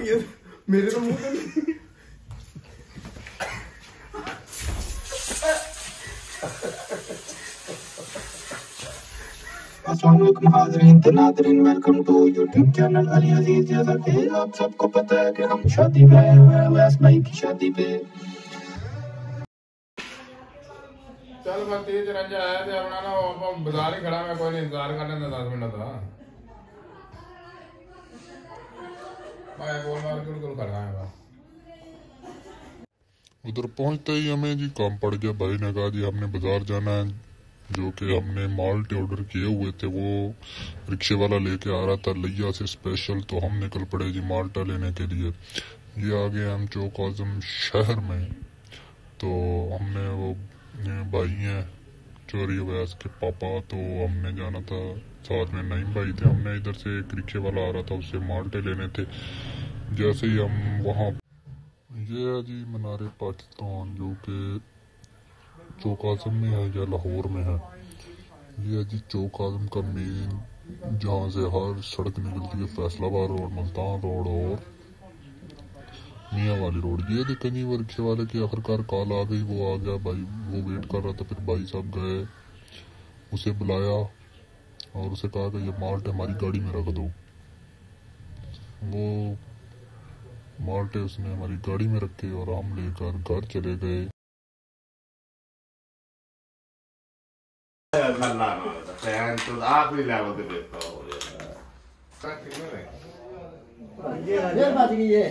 मेरे तो मुंह में अस्सलामुअलैकुम हाज़रीन नाज़रीन, welcome to YouTube channel Ali Aziz. जैसा कि आप सबको पता है कि हम शादी में आए हुए हैं अवैस भाई की शादी पे। चल बस 30 आया थे अपना ना बाजार ही खड़ा, मैं कोई नहीं इंतजार कर लेना 10 मिनट था भाई बोल बिल्कुल खड़ा है बस। उधर पहुंचते ही हमें जी काम पड़ गया। भाई ने कहा जी हमने बाजार जाना है, जो कि हमने माल्टे ऑर्डर किए हुए थे वो रिक्शे वाला लेके आ रहा था लिया से स्पेशल, तो हम निकल पड़े जी माल्टा लेने के लिए। ये आ गए हम चौक आज़म शहर में। तो हमने वो भाई हैं चोरी अवैस के पापा, तो हमने जाना था, साथ में नईम भाई थे। हमने इधर से एक रिक्शे वाला आ रहा था, उससे माल्टे लेने थे। जैसे ही हम वहाँ, ये है जी मीनार पाकिस्तान, जो कि चौक आज़म में है या लाहौर में है। ये है जी चौक आज़म का मेन, जहाँ से हर सड़क निकलती है, फैसलाबाद रोड, मुल्तान रोड और मियाँ वाली रोड। ये देखें जी वो रिक्शे वाले की आखिरकार कॉल आ गई, वो आ गया भाई, वो वेट कर रहा था। फिर भाई साहब गए, उसे बुलाया और उसे कहा कि ये माल्टे हमारी गाड़ी में रख दो। वो माल्टे उसने हमारी गाड़ी में रखे और हम लेकर घर चले गए। आखिरी लेवल पे देखता हूँ ये बच गई है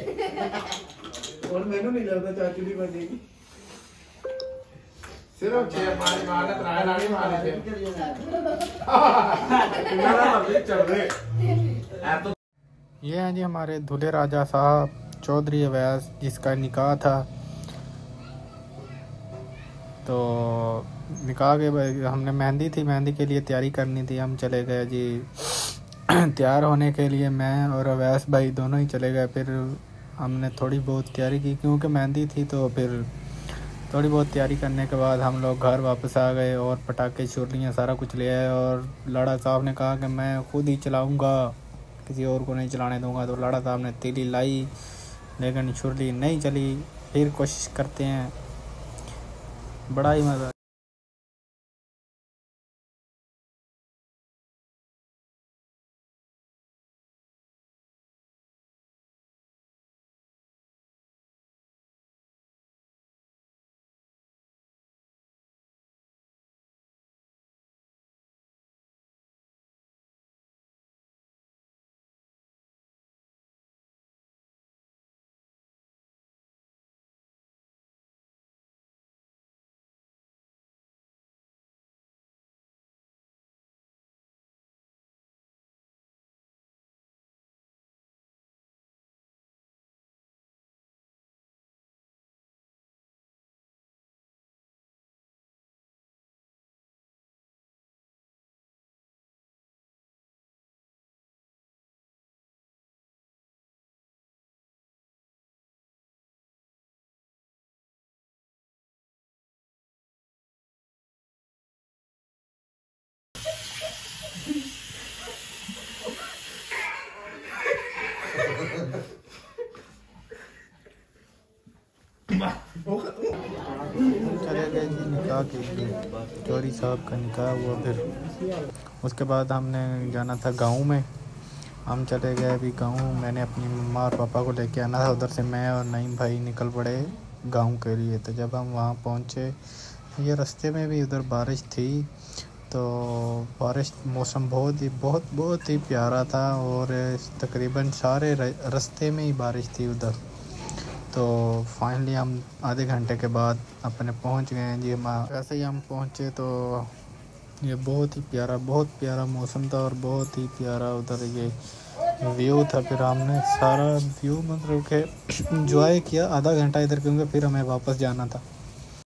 और मैंने नहीं लगता चाचू की बचेगी। सिर्फ 6 5 मारने त्राय लाड़ी मारे थे चल रहे। ये हैं जी हमारे दूल्हे राजा साहब चौधरी अवैस, जिसका निकाह था। तो निकाह के हमने मेहंदी थी, मेहंदी के लिए तैयारी करनी थी, हम चले गए जी तैयार होने के लिए। मैं और अवैस भाई दोनों ही चले गए। फिर हमने थोड़ी बहुत तैयारी की क्योंकि मेहंदी थी, तो फिर थोड़ी बहुत तैयारी करने के बाद हम लोग घर वापस आ गए और पटाखे छुरियाँ सारा कुछ ले आए। और लाड़ा साहब ने कहा कि मैं खुद ही चलाऊँगा, किसी और को नहीं चलाने दूंगा। तो लाड़ा साहब ने तीली लाई, लेकिन छुरी नहीं चली। फिर कोशिश करते हैं, बड़ा ही मज़ा। चले गए जी निकाह के लिए, चौधरी साहब का निकाह हुआ। फिर उसके बाद हमने जाना था गांव में। हम चले गए अभी गांव। मैंने अपनी मम्मा और पापा को लेके आना था, उधर से मैं और नईम भाई निकल पड़े गांव के लिए। तो जब हम वहाँ पहुँचे, ये रास्ते में भी उधर बारिश थी। तो बारिश, मौसम बहुत ही प्यारा था और तकरीबन सारे रास्ते में ही बारिश थी उधर। तो फाइनली हम आधे घंटे के बाद अपने पहुंच गए हैं जी। वैसे ही हम पहुंचे तो ये बहुत प्यारा मौसम था और बहुत ही प्यारा उधर ये व्यू था। फिर हमने सारा व्यू मतलब के एंजॉय किया आधा घंटा इधर, क्योंकि फिर हमें वापस जाना था।